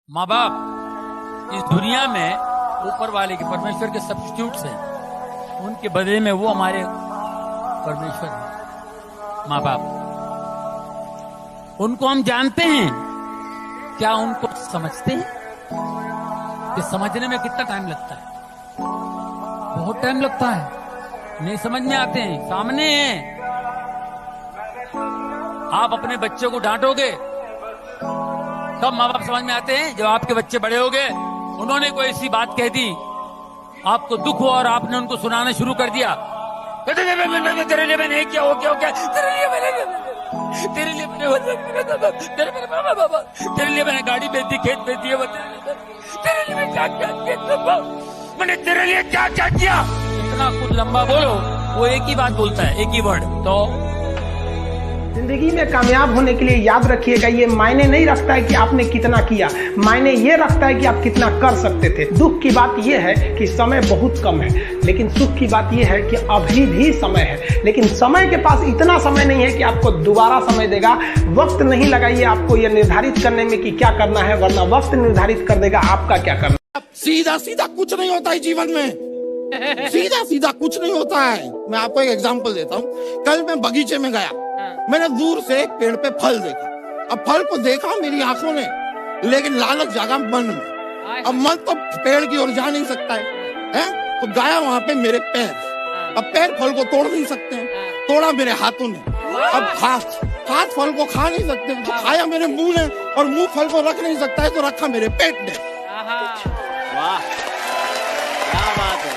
माँ बाप इस दुनिया में ऊपर वाले के परमेश्वर के सब्स्टिट्यूट्स हैं, उनके बदले में वो हमारे परमेश्वर हैं। माँ बाप उनको हम जानते हैं, क्या उनको समझते हैं? कि समझने में कितना टाइम लगता है? बहुत टाइम लगता है, नहीं समझ में आते हैं, सामने हैं। आप अपने बच्चे को डांटोगे तब माँ बाप समझ में आते हैं। जब आपके बच्चे बड़े हो गए, उन्होंने कोई ऐसी बात कह दी, आपको दुख हुआ और आपने उनको सुनाना शुरू कर दिया, तेरे लिए मैंने क्या हो क्या तेरे लिए मैंने गाड़ी बेच दी, खेत बेच दिए, तेरे लिए मैं क्या मैंने तेरे लिए क्या क्या किया। इतना कुछ लंबा बोलो, वो एक ही बात बोलता है, एक ही वर्ड। तो जिंदगी में कामयाब होने के लिए याद रखिएगा, ये मायने नहीं रखता है कि आपने कितना किया, मायने ये रखता है कि आप कितना कर सकते थे। दुख की बात ये है कि समय बहुत कम है, लेकिन सुख की बात ये है कि अभी भी समय है। लेकिन समय के पास इतना समय नहीं है कि आपको दोबारा समय देगा। वक्त नहीं लगाइए आपको ये निर्धारित करने में कि क्या करना है, वरना वक्त निर्धारित कर देगा आपका क्या करना। सीधा सीधा कुछ नहीं होता है जीवन में, सीधा सीधा कुछ नहीं होता है। मैं आपको एक एग्जांपल देता हूँ। कल मैं बगीचे में गया, मैंने दूर से एक पेड़ पे फल देखा। अब फल को देखा मेरी आंखों ने, लेकिन लालच जागा मन में। अब मन तो पेड़ की ओर जा नहीं सकता है? तो गया वहां पे मेरे पैर। अब पैर फल को तोड़ नहीं सकते हैं, तोड़ा मेरे हाथों ने। अब हाथ फल को खा नहीं सकते, तो खाया मेरे मुंह ने, और मुंह फल को रख नहीं सकता है, तो रखा मेरे पेट ने। वाह, क्या बात है।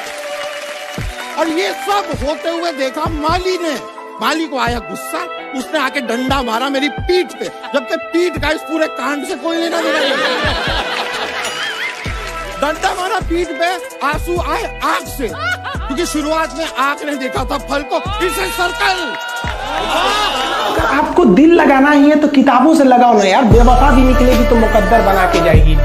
और ये सब होते हुए देखा माली ने। माली को आया गुस्सा, उसने आके डंडा मारा मेरी पीठ पे, जबकि पीठ का इस पूरे कांड से कोई लेना देना नहीं। डंडा मारा पीठ पे, आंसू आए आंख से, क्योंकि शुरुआत में आंख ने देखा था फल को। इसे सर्कल। अगर आपको दिल लगाना ही है तो किताबों से लगाओ ना यार, बेवफा भी निकलेगी तो मुकद्दर बना के जाएगी।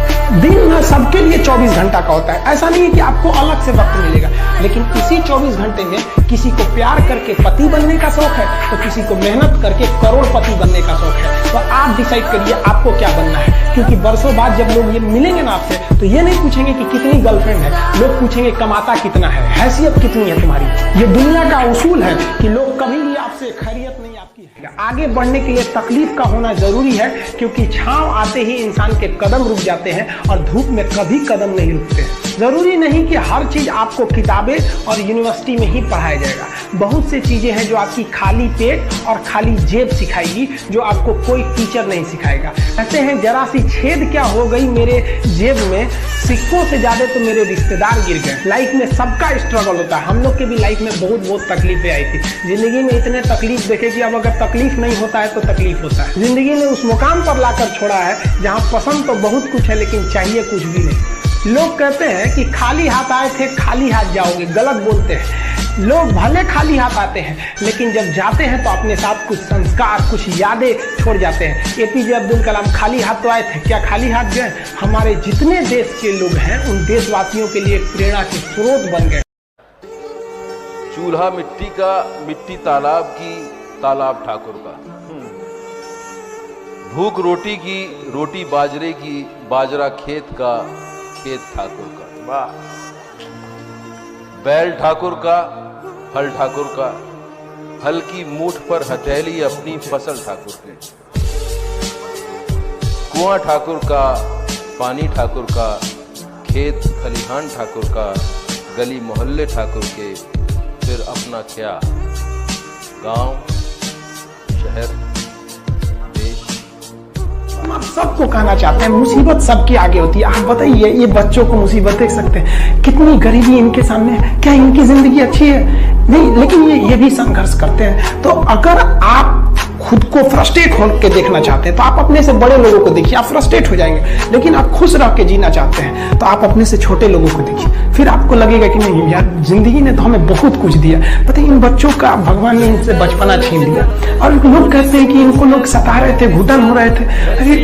दिन ना सबके लिए 24 घंटा का होता है, ऐसा नहीं है कि आपको अलग से वक्त मिलेगा, लेकिन इसी 24 घंटे में किसी को प्यार करके पति बनने का शौक है, तो किसी को मेहनत करके करोड़पति बनने का शौक है। तो आप डिसाइड करिए आपको क्या बनना है, क्योंकि बरसों बाद जब लोग ये मिलेंगे ना आपसे, तो ये नहीं पूछेंगे कि कितनी गर्लफ्रेंड है, लोग पूछेंगे कमाता कितना है, हैसियत कितनी है तुम्हारी। ये दुनिया का उसूल है कि लोग कभी भी आपसे खैरियत नहीं आपकी है। आगे बढ़ने के लिए तकलीफ का होना जरूरी है, क्योंकि छांव आते ही इंसान के कदम रुक जाते हैं और धूप में कभी कदम नहीं रुकते हैं। जरूरी नहीं कि हर चीज आपको किताबें और यूनिवर्सिटी में ही पढ़ाया जाएगा। बहुत सी चीजें हैं जो आपकी खाली पेट और खाली जेब सिखाएगी, जो आपको कोई टीचर नहीं सिखाएगा। कहते हैं जरा सी छेद क्या हो गई मेरे जेब में, सिक्कों से ज्यादा तो मेरे रिश्तेदार गिर गए। लाइफ में सबका स्ट्रगल होता है, हम लोग के भी लाइफ में बहुत तकलीफें आई थी। जिंदगी में इतने तकलीफ देखे कि अब अगर तकलीफ नहीं होता है तो तकलीफ होता है। जिंदगी ने उस मुकाम पर लाकर छोड़ा है जहाँ पसंद तो बहुत कुछ है, लेकिन चाहिए कुछ भी नहीं। लोग कहते हैं कि खाली हाथ आए थे खाली हाथ जाओगे, गलत बोलते हैं। लोग भले खाली हाथ आते हैं, लेकिन जब जाते हैं तो अपने साथ कुछ संस्कार, कुछ यादें छोड़ जाते हैं। एपीजे अब्दुल कलाम खाली हाथ तो आए थे, क्या खाली हाथ गए? हमारे जितने देश के लोग हैं उन देशवासियों के लिए प्रेरणा के स्रोत बन गए। चूल्हा मिट्टी का, मिट्टी तालाब की, तालाब ठाकुर का। भूख रोटी की, रोटी बाजरे की, बाजरा खेत का, खेत ठाकुर का। वाह। बैल ठाकुर का, हल ठाकुर का, हल की मूठ पर हथेली अपनी फसल ठाकुर की। कुआं ठाकुर का, पानी ठाकुर का, खेत खलिहान ठाकुर का, गली मोहल्ले ठाकुर के, फिर अपना क्या, गांव, शहर, आप सबको कहना चाहते हैं मुसीबत सबके आगे होती है। आप बताइए, ये बच्चों को मुसीबत देख सकते हैं, कितनी गरीबी इनके सामने है, क्या इनकी जिंदगी अच्छी है? नहीं, लेकिन ये भी संघर्ष करते हैं। तो अगर आप खुद को फ्रस्ट्रेट होकर देखना चाहते हैं तो आप अपने से बड़े लोगों को देखिए, आप फ्रस्ट्रेट हो जाएंगे। लेकिन आप खुश रह के जीना चाहते हैं तो आप अपने से छोटे लोगों को देखिए, फिर आपको लगेगा कि नहीं यार, जिंदगी ने तो हमें बहुत कुछ दिया। पता है, इन बच्चों का भगवान ने इनसे बचपना छीन लिया, और लोग कहते हैं कि इनको लोग सता रहे थे, घुटन हो रहे थे। अरे